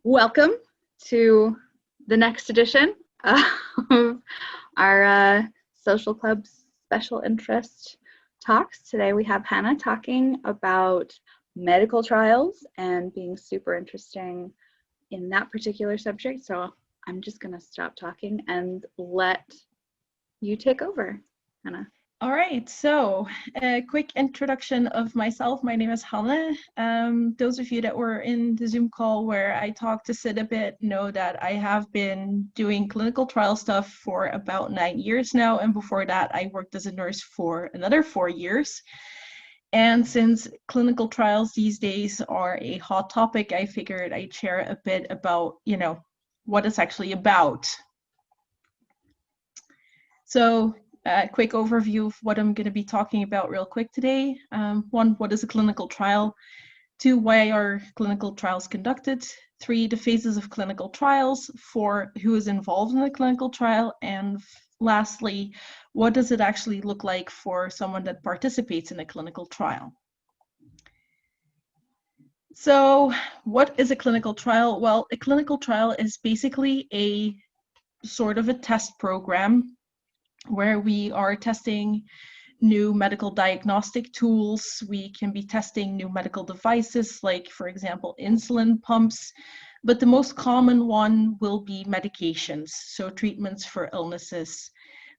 Welcome to the next edition of our Social Club's special interest talks. Today we have Hanne talking about medical trials and being super interesting in that particular subject. So I'm just going to stop talking and let you take over, Hanne. All right, so a quick introduction of myself. My name is Hanne. Those of you that were in the Zoom call where I talked to Sid a bit know that I have been doing clinical trial stuff for about 9 years now. And before that, I worked as a nurse for another 4 years. And since clinical trials these days are a hot topic, I figured I'd share a bit about, what it's actually about. So a quick overview of what I'm going to be talking about real quick today. One, what is a clinical trial? Two, why are clinical trials conducted? Three, the phases of clinical trials. Four, who is involved in a clinical trial? And lastly, what does it actually look like for someone that participates in a clinical trial? So what is a clinical trial? Well, a clinical trial is basically a sort of a test program where we are testing new medical diagnostic tools. We can be testing new medical devices, like, for example, insulin pumps. But the most common one will be medications, so treatments for illnesses.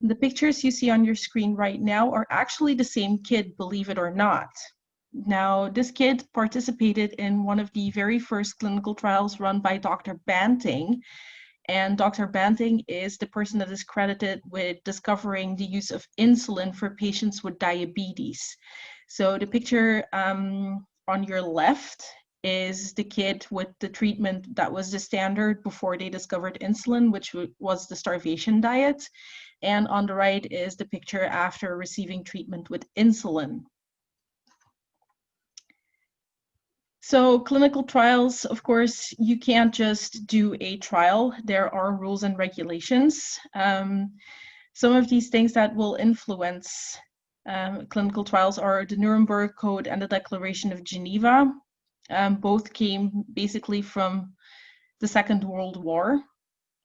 The pictures you see on your screen right now are actually the same kid, believe it or not. Now, this kid participated in one of the very first clinical trials run by Dr. Banting. And Dr. Banting is the person that is credited with discovering the use of insulin for patients with diabetes. So the picture on your left is the kid with the treatment that was the standard before they discovered insulin, which was the starvation diet. And on the right is the picture after receiving treatment with insulin. So clinical trials, of course, you can't just do a trial. There are rules and regulations. Some of these things that will influence clinical trials are the Nuremberg Code and the Declaration of Geneva. Both came basically from the Second World War.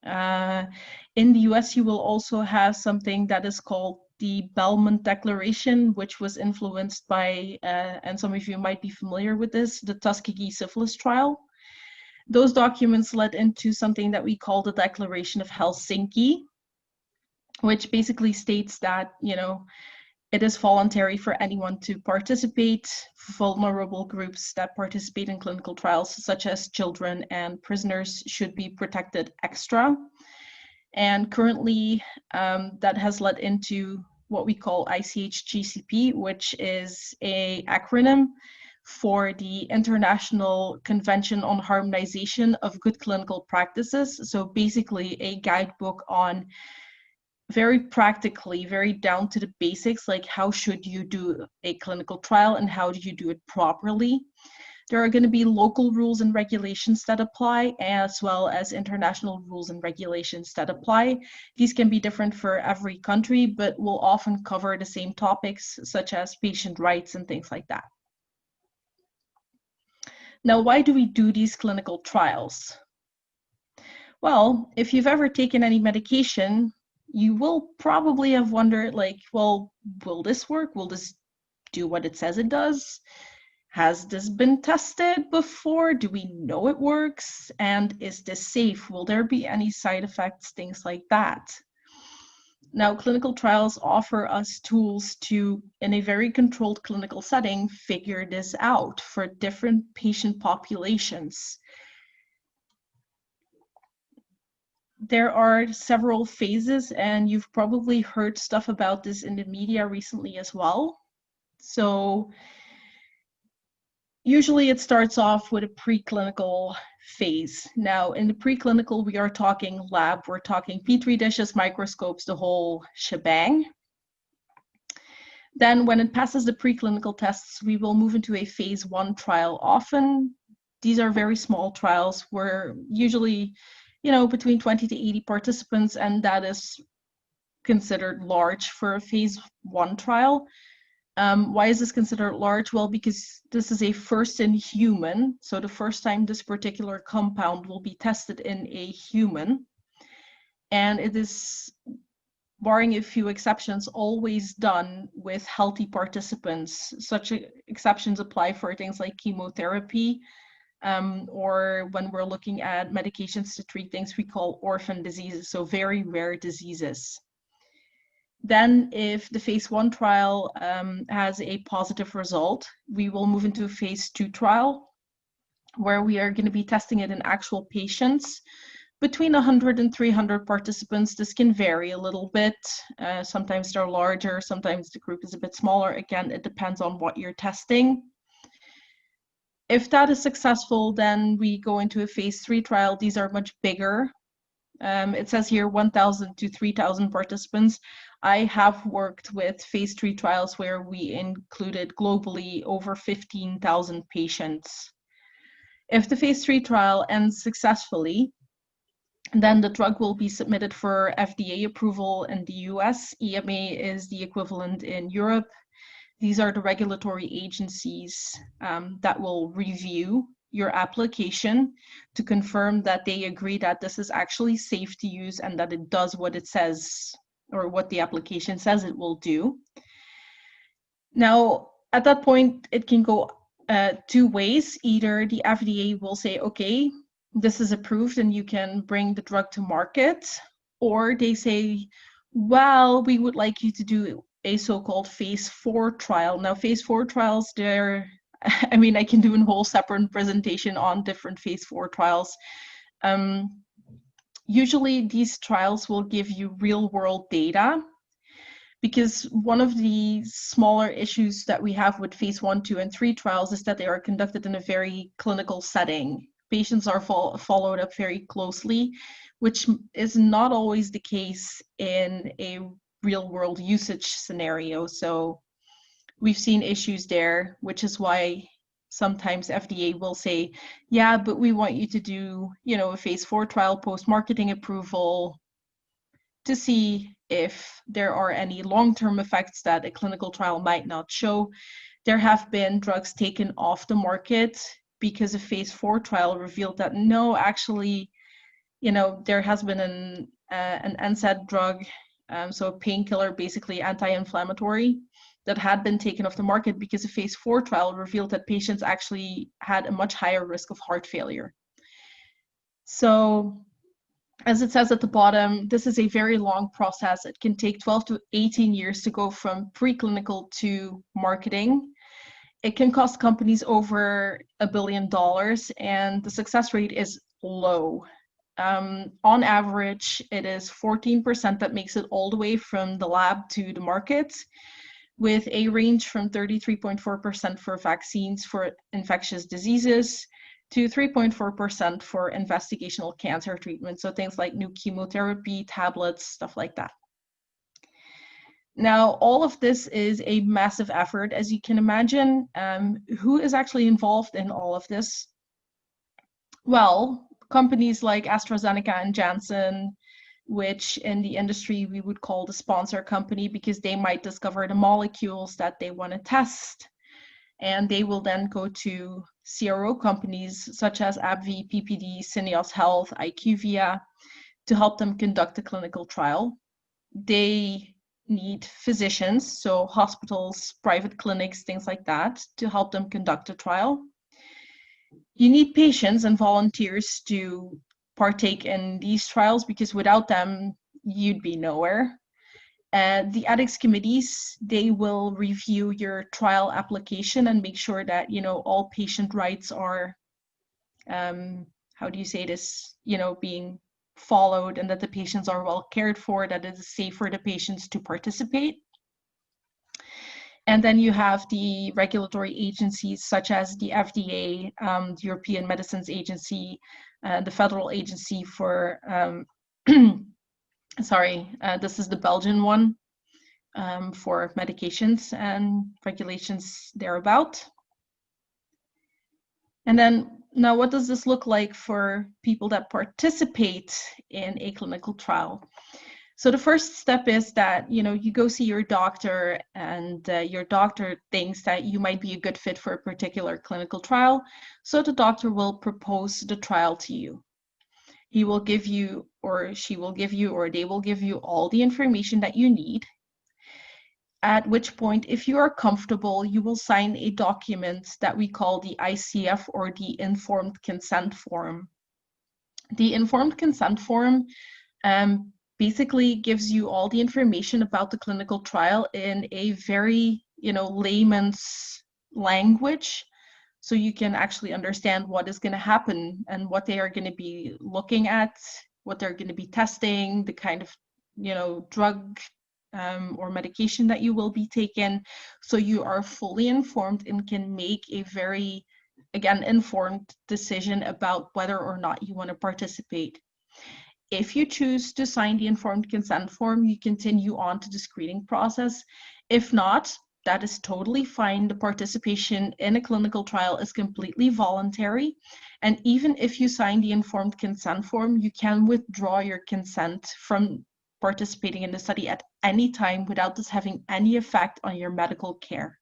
In the US, you will also have something that is called the Belmont Declaration, which was influenced by, and some of you might be familiar with this, the Tuskegee syphilis trial. Those documents led into something that we call the Declaration of Helsinki, which basically states that, it is voluntary for anyone to participate. Vulnerable groups that participate in clinical trials, such as children and prisoners, should be protected extra. And currently, that has led into what we call ICH-GCP, which is an acronym for the International Convention on Harmonization of Good Clinical Practices. So basically a guidebook on very practically, very down to the basics, like how should you do a clinical trial and how do you do it properly. There are going to be local rules and regulations that apply, as well as international rules and regulations that apply. These can be different for every country, but will often cover the same topics, such as patient rights and things like that. Now, why do we do these clinical trials? Well, if you've ever taken any medication, you will probably have wondered, like, well, will this work? Will this do what it says it does? Has this been tested before? Do we know it works? And is this safe? Will there be any side effects? Things like that. Now, clinical trials offer us tools to, in a very controlled clinical setting, figure this out for different patient populations. There are several phases, and you've probably heard stuff about this in the media recently as well. So usually it starts off with a preclinical phase. Now, in the preclinical, we are talking lab, we're talking Petri dishes, microscopes, the whole shebang. Then when it passes the preclinical tests, we will move into a phase 1 trial. Often, these are very small trials where usually, between 20 to 80 participants, and that is considered large for a phase 1 trial. Why is this considered large? Well, because this is a first in human, so the first time this particular compound will be tested in a human, and it is, barring a few exceptions, always done with healthy participants. Such exceptions apply for things like chemotherapy, or when we're looking at medications to treat things we call orphan diseases, so very rare diseases. Then if the phase 1 trial has a positive result, we will move into a phase 2 trial where we are going to be testing it in actual patients. Between 100 and 300 participants. This can vary a little bit. Sometimes they're larger, sometimes the group is a bit smaller. Again, it depends on what you're testing. If that is successful, then we go into a phase 3 trial. These are much bigger. It says here 1,000 to 3,000 participants. I have worked with phase 3 trials where we included globally over 15,000 patients. If the phase 3 trial ends successfully, then the drug will be submitted for FDA approval in the US. EMA is the equivalent in Europe. These are the regulatory agencies that will review your application to confirm that they agree that this is actually safe to use and that it does what it says, or what the application says it will do. Now, at that point, it can go 2 ways. Either the FDA will say, okay, this is approved and you can bring the drug to market, or they say, well, we would like you to do a so-called phase 4 trial. Now, phase 4 trials, I mean, I can do a whole separate presentation on different phase 4 trials. Usually these trials will give you real-world data, because one of the smaller issues that we have with phase 1, 2, and 3 trials is that they are conducted in a very clinical setting. Patients are followed up very closely, which is not always the case in a real-world usage scenario. So we've seen issues there, which is why sometimes FDA will say, yeah, but we want you to do, a phase 4 trial post-marketing approval to see if there are any long-term effects that a clinical trial might not show. There have been drugs taken off the market because a phase 4 trial revealed that no, actually, there has been an NSAID drug, so a painkiller, basically anti-inflammatory, that had been taken off the market because a phase 4 trial revealed that patients actually had a much higher risk of heart failure. So, as it says at the bottom, this is a very long process. It can take 12 to 18 years to go from preclinical to marketing. It can cost companies over $1 billion, and the success rate is low. On average, it is 14% that makes it all the way from the lab to the market, with a range from 33.4% for vaccines for infectious diseases to 3.4% for investigational cancer treatment. So things like new chemotherapy, tablets, stuff like that. Now, all of this is a massive effort, as you can imagine. Who is actually involved in all of this? Well, companies like AstraZeneca and Janssen, which in the industry we would call the sponsor company, because they might discover the molecules that they want to test. And they will then go to CRO companies such as AbbVie, PPD, Syneos Health, IQVIA, to help them conduct a clinical trial. They need physicians, so hospitals, private clinics, things like that, to help them conduct a trial. You need patients and volunteers to partake in these trials, because without them, you'd be nowhere. The ethics committees, they will review your trial application and make sure that, all patient rights are, being followed, and that the patients are well cared for, that it is safe for the patients to participate. And then you have the regulatory agencies such as the FDA, the European Medicines Agency, the Federal Agency for, this is the Belgian one, for medications and regulations thereabout. And then now, what does this look like for people that participate in a clinical trial? So the first step is that, you go see your doctor, and your doctor thinks that you might be a good fit for a particular clinical trial. So the doctor will propose the trial to you. He will give you, or she will give you, or they will give you all the information that you need. At which point, if you are comfortable, you will sign a document that we call the ICF, or the Informed Consent Form. The Informed Consent Form basically gives you all the information about the clinical trial in a very, layman's language, so you can actually understand what is going to happen and what they are going to be looking at, what they're going to be testing, the kind of, drug or medication that you will be taking. So you are fully informed and can make a very, again, informed decision about whether or not you want to participate. If you choose to sign the informed consent form, you continue on to the screening process. If not, that is totally fine. The participation in a clinical trial is completely voluntary. And even if you sign the informed consent form, you can withdraw your consent from participating in the study at any time without this having any effect on your medical care.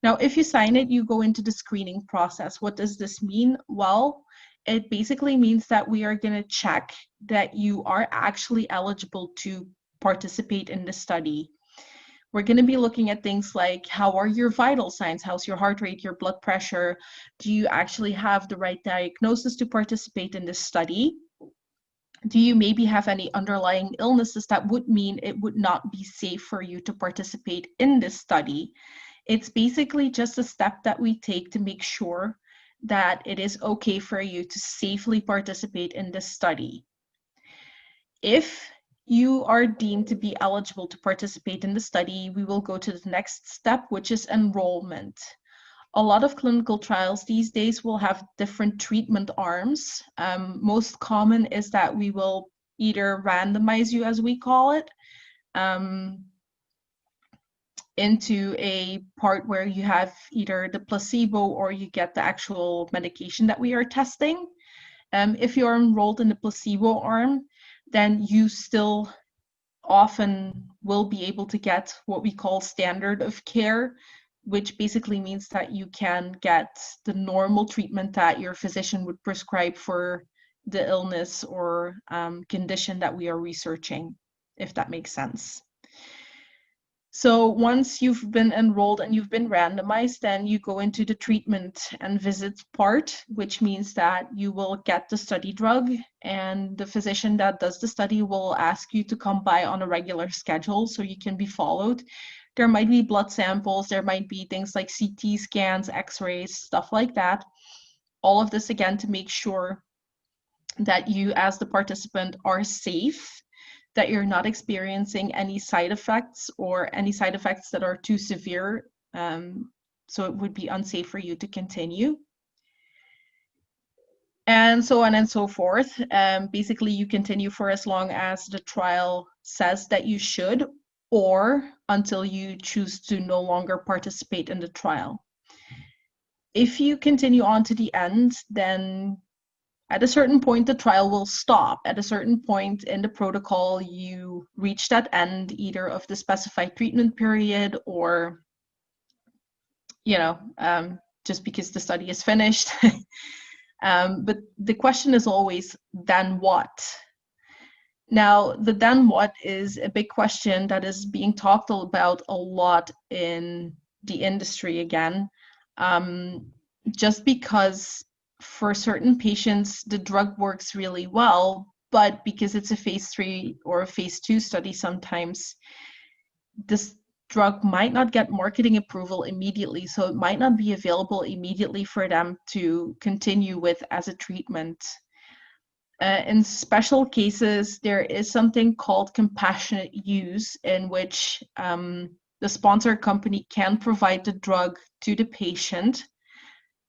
Now, if you sign it, you go into the screening process. What does this mean? Well, it basically means that we are going to check that you are actually eligible to participate in the study. We're going to be looking at things like, how are your vital signs? How's your heart rate, your blood pressure? Do you actually have the right diagnosis to participate in this study? Do you maybe have any underlying illnesses that would mean it would not be safe for you to participate in this study? It's basically just a step that we take to make sure that it is okay for you to safely participate in this study. If you are deemed to be eligible to participate in the study, we will go to the next step, which is enrollment. A lot of clinical trials these days will have different treatment arms. Most common is that we will either randomize you, as we call it, into a part where you have either the placebo or you get the actual medication that we are testing. If you're enrolled in the placebo arm, then you still often will be able to get what we call standard of care, which basically means that you can get the normal treatment that your physician would prescribe for the illness or condition that we are researching, if that makes sense. So once you've been enrolled and you've been randomized, then you go into the treatment and visits part, which means that you will get the study drug, and the physician that does the study will ask you to come by on a regular schedule so you can be followed. There might be blood samples, there might be things like CT scans, x-rays, stuff like that. All of this, again, to make sure that you as the participant are safe, that you're not experiencing any side effects or any side effects that are too severe, so it would be unsafe for you to continue. And so on and so forth. Basically, you continue for as long as the trial says that you should, or until you choose to no longer participate in the trial. If you continue on to the end, then at a certain point, the trial will stop. At a certain point in the protocol, you reach that end either of the specified treatment period or, just because the study is finished. But the question is always, then what? Now, the then what is a big question that is being talked about a lot in the industry again, just because for certain patients, the drug works really well, but because it's a phase 3 or a phase 2 study, sometimes this drug might not get marketing approval immediately, so it might not be available immediately for them to continue with as a treatment. In special cases, there is something called compassionate use, in which the sponsor company can provide the drug to the patient,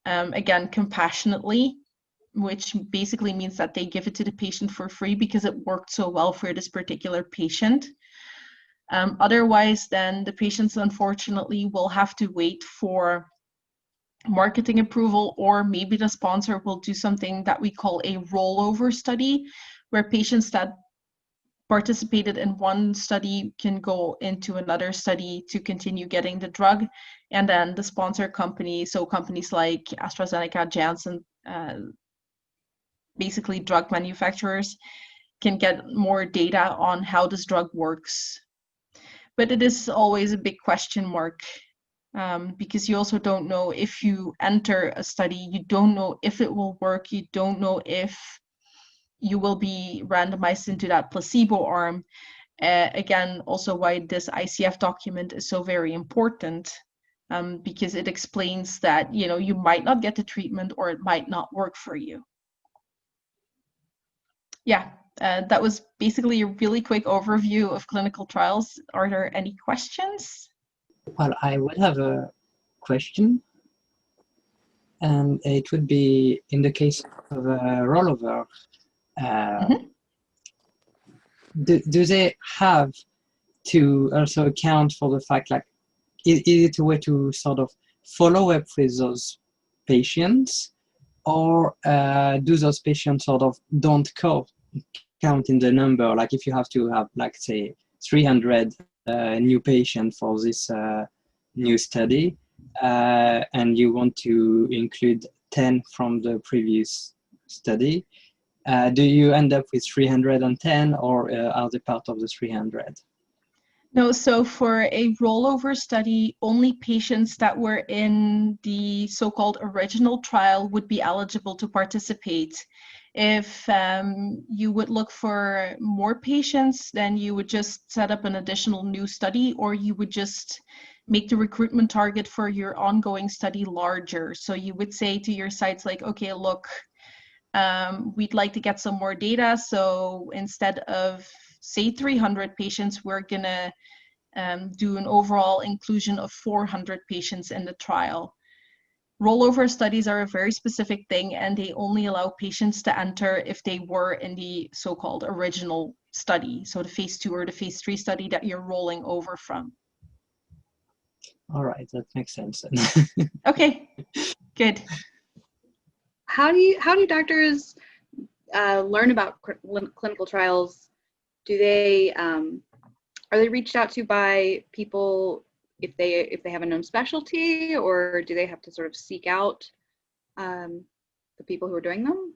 again, compassionately, which basically means that they give it to the patient for free because it worked so well for this particular patient. Otherwise, then the patients, unfortunately, will have to wait for marketing approval, or maybe the sponsor will do something that we call a rollover study, where patients that participated in one study can go into another study to continue getting the drug. And then the sponsor company, so companies like AstraZeneca, Janssen, basically drug manufacturers, can get more data on how this drug works. But it is always a big question mark, because you also don't know if you enter a study, you don't know if it will work, you don't know if you will be randomized into that placebo arm. Again, also why this ICF document is so very important, because it explains that, you know, you might not get the treatment or it might not work for you. Yeah, that was basically a really quick overview of clinical trials. Are there any questions? Well, I would have a question, and it would be in the case of a rollover. Do they have to also account for the fact, like, is it a way to sort of follow up with those patients, or do those patients sort of don't count in the number? Like if you have to have, like, say, 300 new patients for this new study, and you want to include 10 from the previous study, do you end up with 310, or are they part of the 300? No, so for a rollover study, only patients that were in the so-called original trial would be eligible to participate. If you would look for more patients, then you would just set up an additional new study, or you would just make the recruitment target for your ongoing study larger. So you would say to your sites like, okay, look, we'd like to get some more data. So instead of, say, 300 patients, we're gonna do an overall inclusion of 400 patients in the trial. Rollover studies are a very specific thing, and they only allow patients to enter if they were in the so-called original study, so the phase 2 or the phase 3 study that you're rolling over from. All right, that makes sense. Okay, good. How do doctors learn about clinical trials? Do they are they reached out to by people if they have a known specialty, or do they have to sort of seek out the people who are doing them?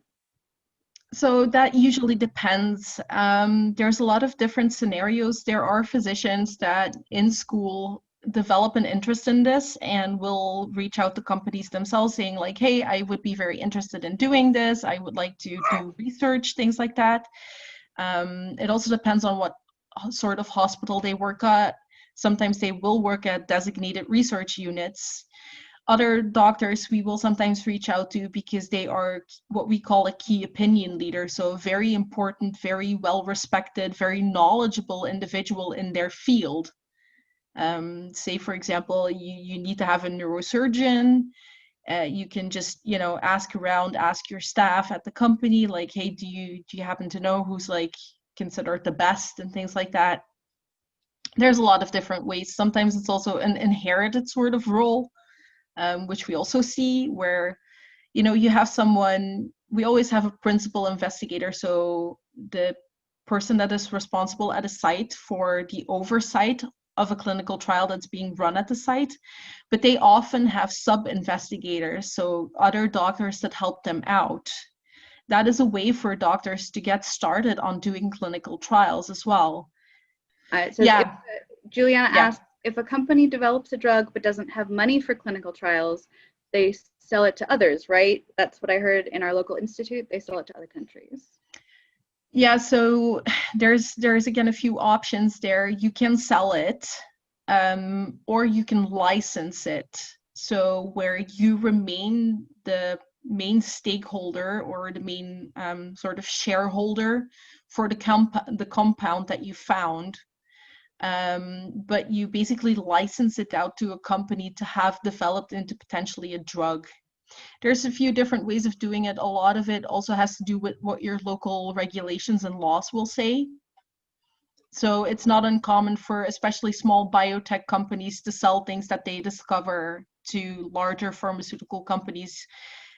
So that usually depends. There's a lot of different scenarios. There are physicians that in school develop an interest in this and will reach out to companies themselves saying like, hey, I would be very interested in doing this. I would like to do research, things like that. It also depends on what sort of hospital they work at. Sometimes they will work at designated research units. Other doctors we will sometimes reach out to because they are what we call a key opinion leader. So a very important, very well-respected, very knowledgeable individual in their field. Say, for example, you need to have a neurosurgeon. You can just, you know, ask around, ask your staff at the company, like, hey, do you happen to know who's like considered the best and things like that. There's a lot of different ways. Sometimes it's also an inherited sort of role, which we also see where, you know, you have someone, we always have a principal investigator. So the person that is responsible at a site for the oversight of a clinical trial that's being run at the site, but they often have sub-investigators, so other doctors that help them out. That is a way for doctors to get started on doing clinical trials as well. It says, Yeah. Juliana Yeah. asked, if a company develops a drug but doesn't have money for clinical trials, they sell it to others, right? That's what I heard in our local institute. They sell it to other countries. Yeah, so there's again a few options there. You can sell it, or you can license it. So where you remain the main stakeholder or the main sort of shareholder for the compound that you found, but you basically license it out to a company to have developed into potentially a drug. There's a few different ways of doing it. A lot of it also has to do with what your local regulations and laws will say. So it's not uncommon for especially small biotech companies to sell things that they discover to larger pharmaceutical companies,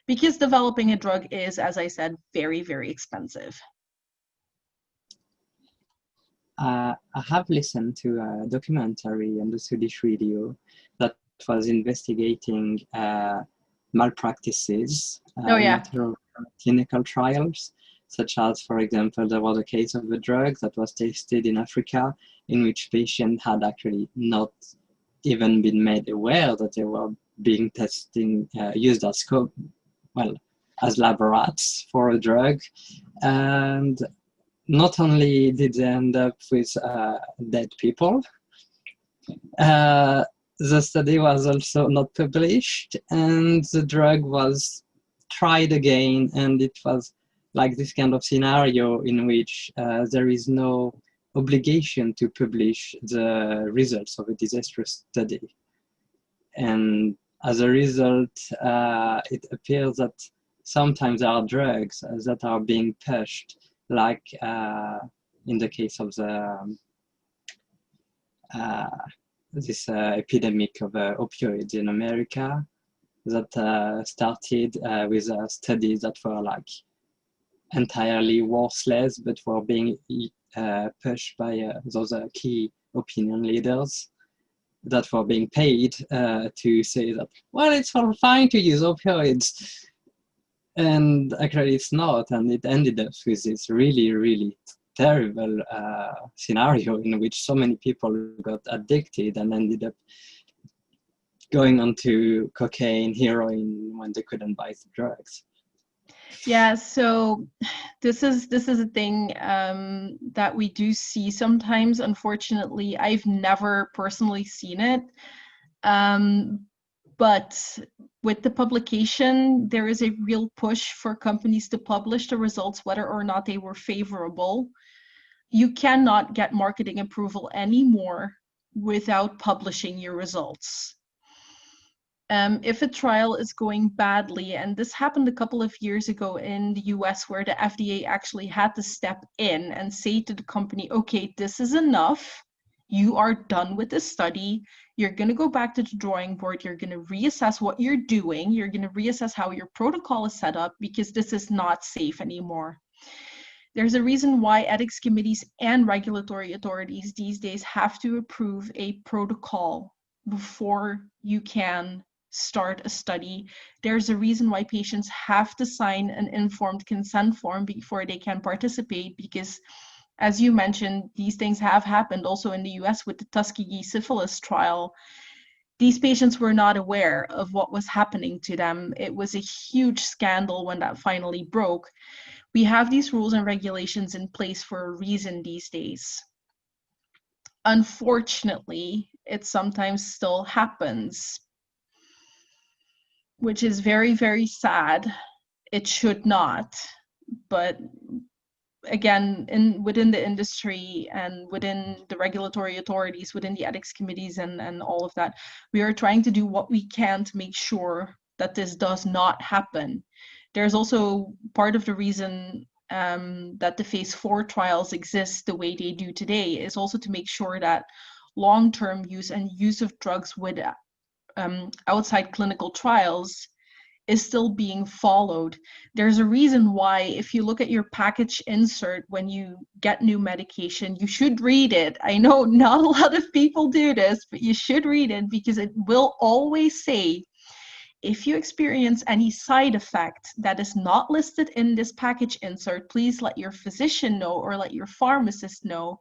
because developing a drug is, as I said, very, very expensive. I have listened to a documentary on the Swedish radio that was investigating malpractices Oh in yeah. matter of clinical trials, such as, for example, there was a case of a drug that was tested in Africa in which patients had actually not even been made aware that they were being used as as lab rats for a drug. And not only did they end up with dead people, the study was also not published, and the drug was tried again, and it was like this kind of scenario in which there is no obligation to publish the results of a disastrous study. And as a result, it appears that sometimes there are drugs that are being pushed, like in the case of the this epidemic of opioids in America that started with studies that were like entirely worthless, but were being pushed by those key opinion leaders that were being paid to say that, well, it's all fine to use opioids. And actually it's not, and it ended up with this really, really terrible scenario in which so many people got addicted and ended up going on to cocaine, heroin when they couldn't buy the drugs. Yeah, so this is a thing that we do see sometimes. Unfortunately, I've never personally seen it, but with the publication, there is a real push for companies to publish the results, whether or not they were favorable. You cannot get marketing approval anymore without publishing your results. If a trial is going badly, and this happened a couple of years ago in the US, where the FDA actually had to step in and say to the company, okay, this is enough. You are done with this study. You're going to go back to the drawing board. You're going to reassess what you're doing. You're going to reassess how your protocol is set up, because this is not safe anymore. There's a reason why ethics committees and regulatory authorities these days have to approve a protocol before you can start a study. There's a reason why patients have to sign an informed consent form before they can participate, because as you mentioned, these things have happened also in the US with the Tuskegee syphilis trial. These patients were not aware of what was happening to them. It was a huge scandal when that finally broke. We have these rules and regulations in place for a reason these days. Unfortunately, it sometimes still happens, which is very, very sad. It should not, but again, within the industry and within the regulatory authorities, within the ethics committees and all of that, we are trying to do what we can to make sure that this does not happen. There's also part of the reason that the phase 4 trials exist the way they do today is also to make sure that long-term use and use of drugs with outside clinical trials is still being followed. There's a reason why, if you look at your package insert when you get new medication, you should read it. I know not a lot of people do this, but you should read it, because it will always say, if you experience any side effect that is not listed in this package insert, please let your physician know or let your pharmacist know.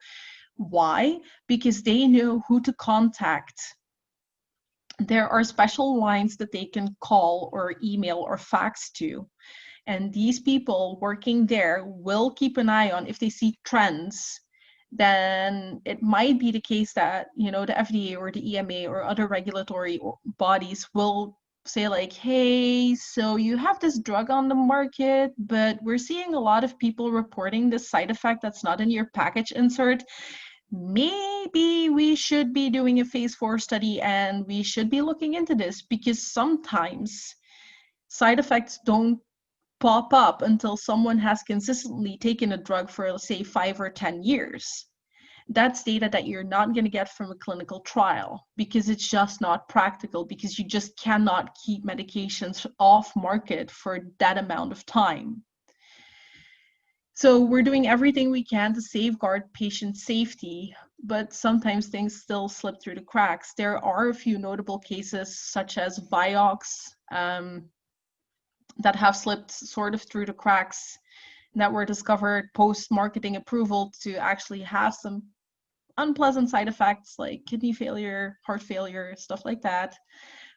Why? Because they know who to contact. There are special lines that they can call or email or fax to. And these people working there will keep an eye on, if they see trends, then it might be the case that, you know, the FDA or the EMA or other regulatory bodies will say like, hey, so you have this drug on the market, but we're seeing a lot of people reporting this side effect that's not in your package insert. Maybe we should be doing a phase 4 study and we should be looking into this, because sometimes side effects don't pop up until someone has consistently taken a drug for, let's say, 5 or 10 years. That's data that you're not going to get from a clinical trial, because it's just not practical, because you just cannot keep medications off market for that amount of time. So we're doing everything we can to safeguard patient safety, but sometimes things still slip through the cracks. There are a few notable cases, such as Vioxx, that have slipped sort of through the cracks, that were discovered post-marketing approval to actually have some unpleasant side effects like kidney failure, heart failure, stuff like that,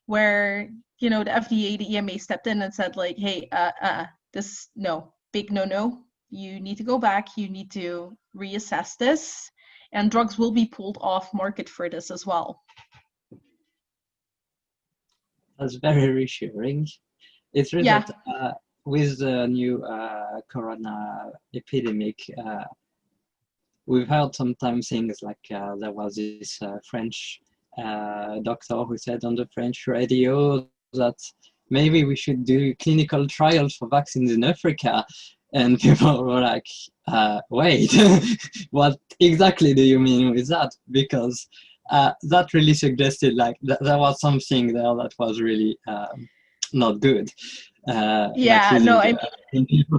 where, you know, the FDA, the EMA stepped in and said like, hey, this, no, big no. You need to go back, you need to reassess this, and drugs will be pulled off market for this as well. That's very reassuring. It's true Yeah. that with the new corona epidemic, we've heard sometimes things like there was this French doctor who said on the French radio that maybe we should do clinical trials for vaccines in Africa. And people were like, wait, what exactly do you mean with that? Because that really suggested like there was something there that was really not good. Yeah, no, I mean, people.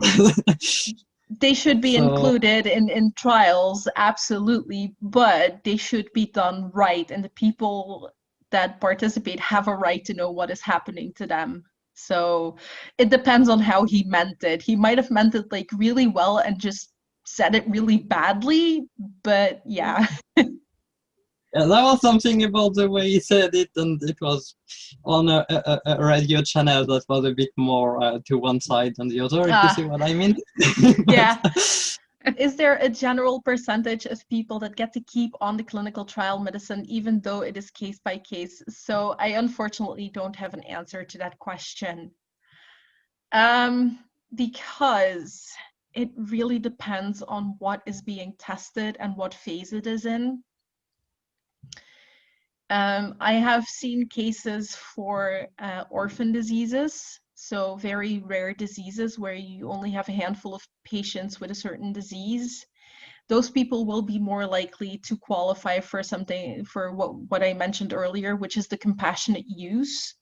they should be So, included in trials, absolutely, but they should be done right, and the people that participate have a right to know what is happening to them. So it depends on how he meant it. He might have meant it like really well and just said it really badly, but yeah. yeah, there was something about the way he said it, and it was on a radio channel that was a bit more to one side than the other, if you see what I mean. Yeah. Is there a general percentage of people that get to keep on the clinical trial medicine, even though it is case by case? So I unfortunately don't have an answer to that question. Because it really depends on what is being tested and what phase it is in. I have seen cases for orphan diseases, so very rare diseases where you only have a handful of patients with a certain disease. Those people will be more likely to qualify for something, for what I mentioned earlier, which is the compassionate use.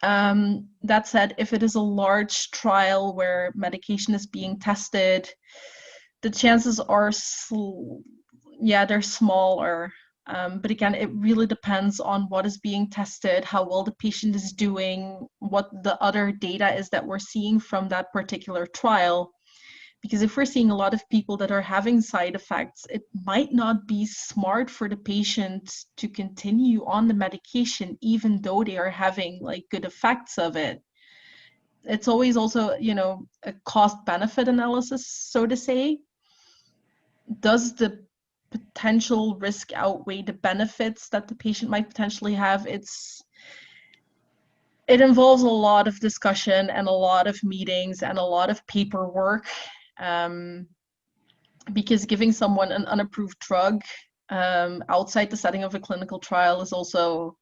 That said, if it is a large trial where medication is being tested, the chances are, they're smaller. But again, it really depends on what is being tested, how well the patient is doing, what the other data is that we're seeing from that particular trial. Because if we're seeing a lot of people that are having side effects, it might not be smart for the patient to continue on the medication, even though they are having like good effects of it. It's always also, you know, a cost benefit analysis, so to say. Does the potential risk outweigh the benefits that the patient might potentially have? It involves a lot of discussion and a lot of meetings and a lot of paperwork, because giving someone an unapproved drug outside the setting of a clinical trial is also,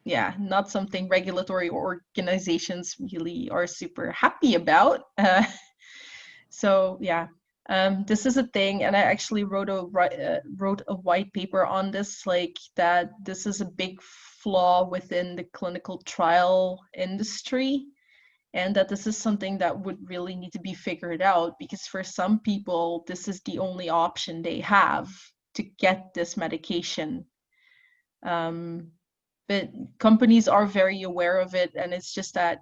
not something regulatory organizations really are super happy about. So this is a thing, and I actually wrote a white paper on this, like that this is a big flaw within the clinical trial industry, and that this is something that would really need to be figured out, because for some people, this is the only option they have to get this medication. But companies are very aware of it, and it's just that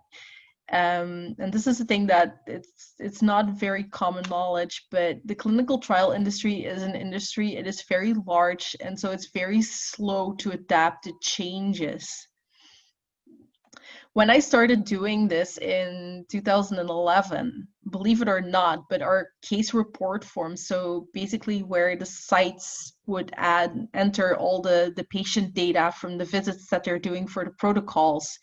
and this is the thing that it's not very common knowledge, but the clinical trial industry is an industry, it is very large, and so it's very slow to adapt to changes. When I started doing this in 2011, believe it or not, but our case report form, so basically where the sites would enter all the patient data from the visits that they're doing for the protocols,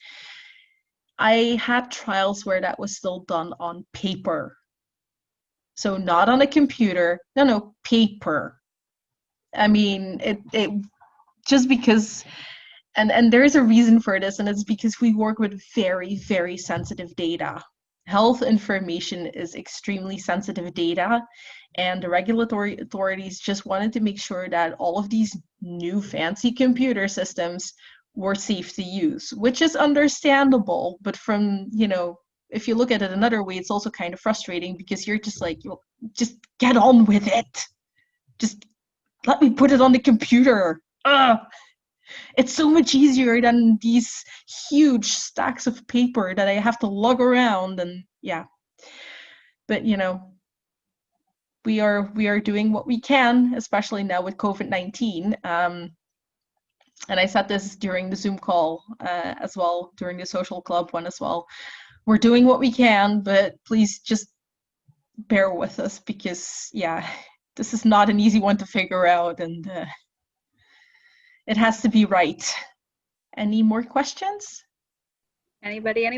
I had trials where that was still done on paper. So not on a computer, no, paper. I mean, it just because, and there is a reason for this, and it's because we work with very, very sensitive data. Health information is extremely sensitive data, and the regulatory authorities just wanted to make sure that all of these new fancy computer systems were safe to use, which is understandable. But from, if you look at it another way, it's also kind of frustrating because you're just like, well, just get on with it. Just let me put it on the computer. It's so much easier than these huge stacks of paper that I have to lug around, and yeah. But we are doing what we can, especially now with COVID-19. And I said this during the Zoom call as well, during the social club one as well. We're doing what we can, but please just bear with us because, yeah, this is not an easy one to figure out, and it has to be right. Any more questions? Anybody?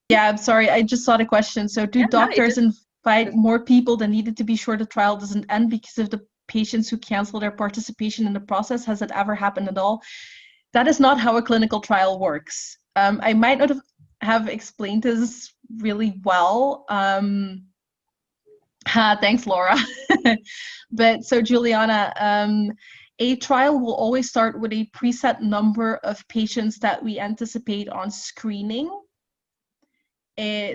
Yeah, I'm sorry, I just saw the question. So do doctors invite more people than needed to be sure the trial doesn't end because of the patients who cancel their participation in the process? Has it ever happened at all? That is not how a clinical trial works. I might not have explained this really well. Thanks, Laura. But so Juliana, a trial will always start with a preset number of patients that we anticipate on screening.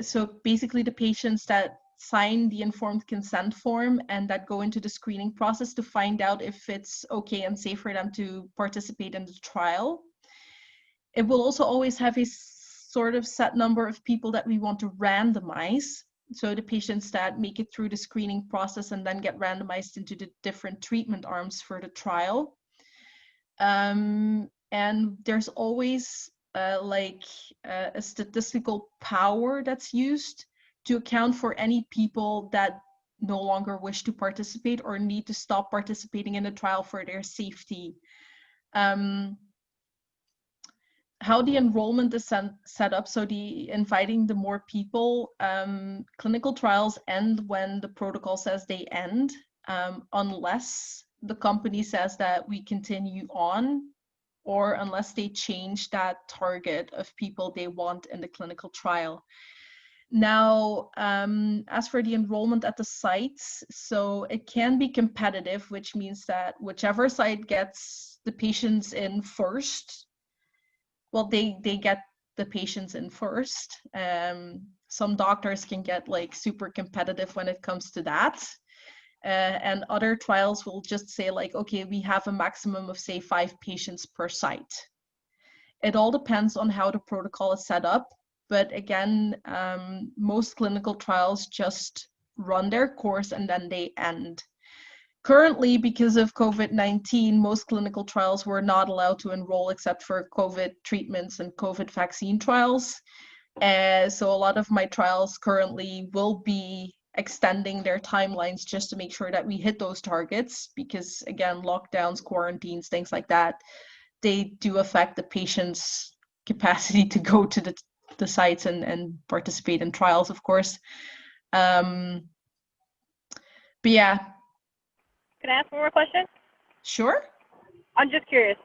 So basically the patients that sign the informed consent form and that go into the screening process to find out if it's okay and safe for them to participate in the trial. It will also always have a sort of set number of people that we want to randomize. So the patients that make it through the screening process and then get randomized into the different treatment arms for the trial. And there's always a statistical power that's used to account for any people that no longer wish to participate or need to stop participating in the trial for their safety. How the enrollment is set up, so the inviting the more people, clinical trials end when the protocol says they end, unless the company says that we continue on, or unless they change that target of people they want in the clinical trial. Now, as for the enrollment at the sites, so it can be competitive, which means that whichever site gets the patients in first, well, they get the patients in first. Some doctors can get like super competitive when it comes to that. And other trials will just say like, okay, we have a maximum of say 5 patients per site. It all depends on how the protocol is set up. But again, most clinical trials just run their course and then they end. Currently, because of COVID-19, most clinical trials were not allowed to enroll except for COVID treatments and COVID vaccine trials. So a lot of my trials currently will be extending their timelines just to make sure that we hit those targets, because again, lockdowns, quarantines, things like that, they do affect the patient's capacity to go to the sites and participate in trials, of course. But yeah. Can I ask one more question? Sure. I'm just curious.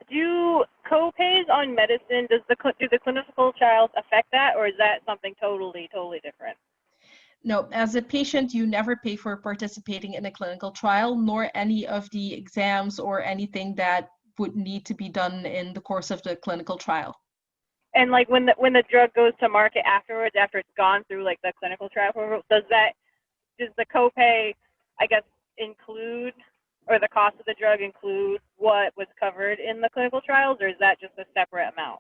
Do co-pays on medicine, do the clinical trials affect that, or is that something totally different? No, as a patient, you never pay for participating in a clinical trial, nor any of the exams or anything that would need to be done in the course of the clinical trial. And like when the drug goes to market afterwards, after it's gone through like the clinical trial, does the copay, I guess, include, or the cost of the drug include what was covered in the clinical trials, or is that just a separate amount?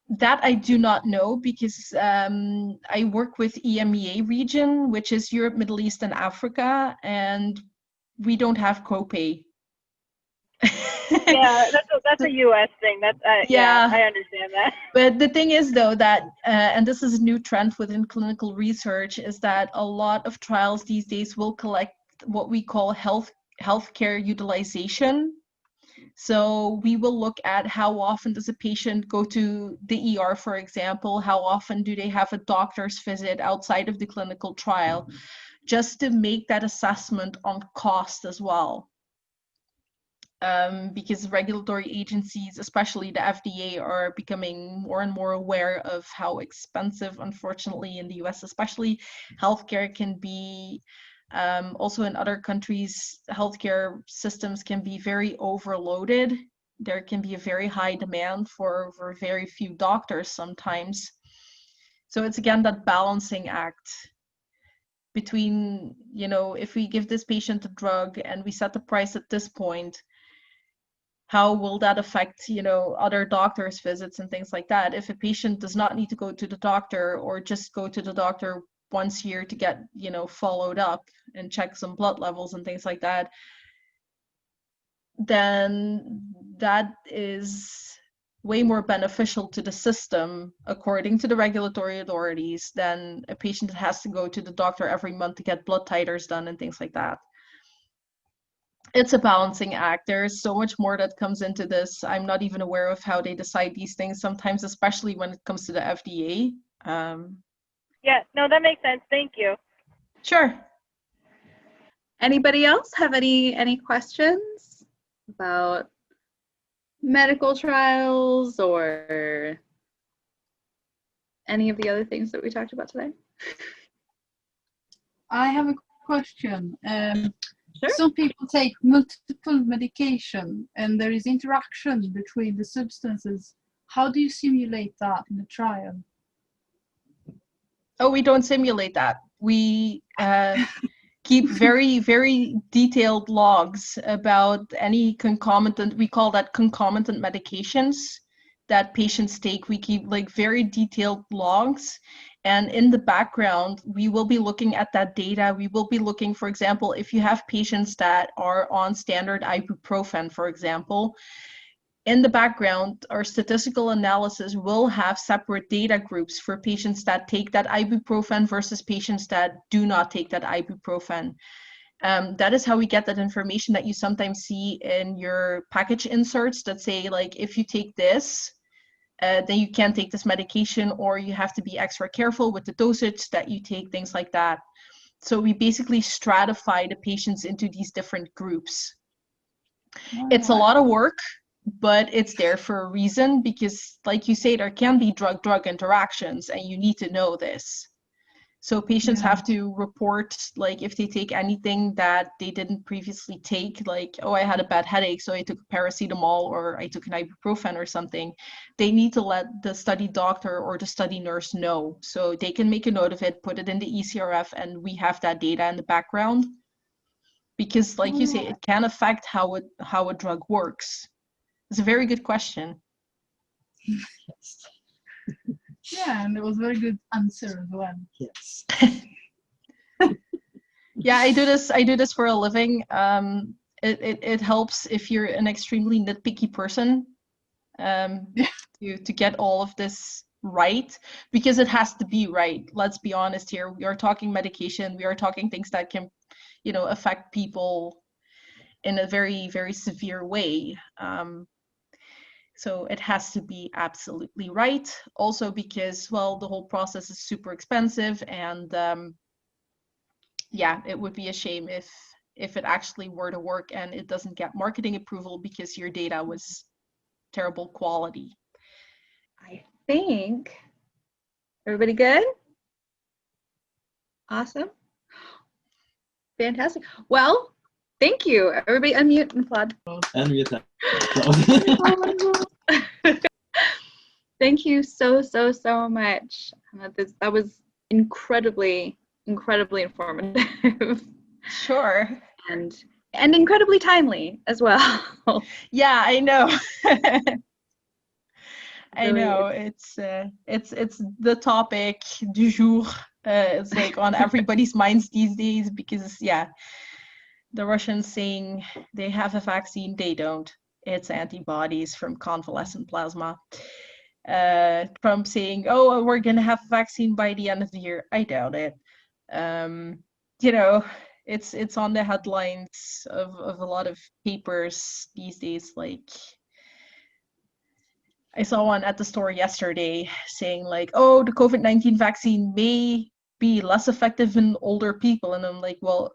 That I do not know, because I work with EMEA region, which is Europe, Middle East, and Africa, and we don't have copay. Yeah, that's a US thing. That's yeah, I understand that. But the thing is, though, that and this is a new trend within clinical research, is that a lot of trials these days will collect what we call healthcare utilization. So we will look at how often does a patient go to the ER, for example, how often do they have a doctor's visit outside of the clinical trial, just to make that assessment on cost as well. Because regulatory agencies, especially the FDA, are becoming more and more aware of how expensive, unfortunately, in the US, especially, healthcare can be. Also in other countries, healthcare systems can be very overloaded. There can be a very high demand for very few doctors sometimes. So it's again that balancing act between, if we give this patient a drug and we set the price at this point, how will that affect, other doctors' visits and things like that? If a patient does not need to go to the doctor or just go to the doctor once a year to get, followed up and check some blood levels and things like that, then that is way more beneficial to the system, according to the regulatory authorities, than a patient that has to go to the doctor every month to get blood titers done and things like that. It's a balancing act. There's so much more that comes into this. I'm not even aware of how they decide these things sometimes, especially when it comes to the FDA. Yeah, no, that makes sense. Thank you. Sure. Anybody else have any questions about medical trials or any of the other things that we talked about today? I have a question. Sure. Some people take multiple medication and there is interaction between the substances. How do you simulate that in a trial? Oh, we don't simulate that. We keep very, very detailed logs about any concomitant, we call that concomitant medications that patients take. We keep like very detailed logs. And in the background, we will be looking at that data. We will be looking, for example, if you have patients that are on standard ibuprofen, for example, in the background, our statistical analysis will have separate data groups for patients that take that ibuprofen versus patients that do not take that ibuprofen. That is how we get that information that you sometimes see in your package inserts that say, like, if you take this, then you can't take this medication, or you have to be extra careful with the dosage that you take, things like that. So we basically stratify the patients into these different groups. It's a lot of work, but it's there for a reason, because like you say, there can be drug-drug interactions and you need to know this. So patients have to report, like, if they take anything that they didn't previously take, like, oh, I had a bad headache, so I took paracetamol, or I took an ibuprofen or something. They need to let the study doctor or the study nurse know, so they can make a note of it, put it in the ECRF, and we have that data in the background. Because, like you say, it can affect how a drug works. It's a very good question. Yes. Yeah, and it was a very good answer as well. Yes. Yeah, I do this for a living. It helps if you're an extremely nitpicky person, to get all of this right, because it has to be right. Let's be honest here. We are talking medication. We are talking things that can, affect people in a very, very severe way. So it has to be absolutely right. Also because, well, the whole process is super expensive, and yeah, it would be a shame if it actually were to work and it doesn't get marketing approval because your data was terrible quality. I think everybody good? Awesome. Fantastic. Well, thank you. Everybody unmute and applaud. Unmute. Thank you so much. That was incredibly informative. Sure. And incredibly timely as well. Yeah, I know. I Really know. It's the topic du jour. It's like on everybody's minds these days, because yeah, the Russians saying they have a vaccine, they don't. It's antibodies from convalescent plasma. Trump saying, oh, we're gonna have a vaccine by the end of the year. I doubt it. It's on the headlines of a lot of papers these days. Like, I saw one at the store yesterday saying, like, oh, the COVID-19 vaccine may be less effective in older people. And I'm like, well,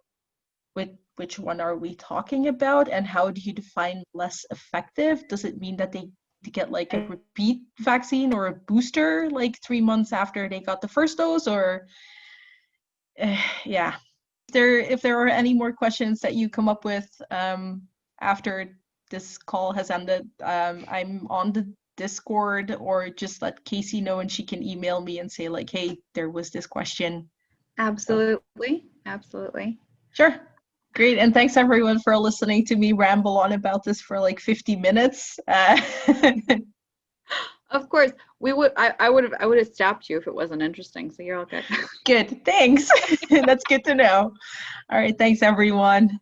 which one are we talking about? And how do you define less effective? Does it mean that they get like a repeat vaccine or a booster like 3 months after they got the first dose? Or yeah. If there are any more questions that you come up with after this call has ended, I'm on the Discord, or just let Casey know and she can email me and say like, hey, there was this question. Absolutely. Absolutely. Sure. Great. And thanks everyone for listening to me ramble on about this for like 50 minutes. Of course, I would have stopped you if it wasn't interesting. So you're all good. Good. Thanks. That's good to know. All right. Thanks everyone.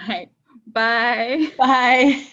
All right. Bye. Bye.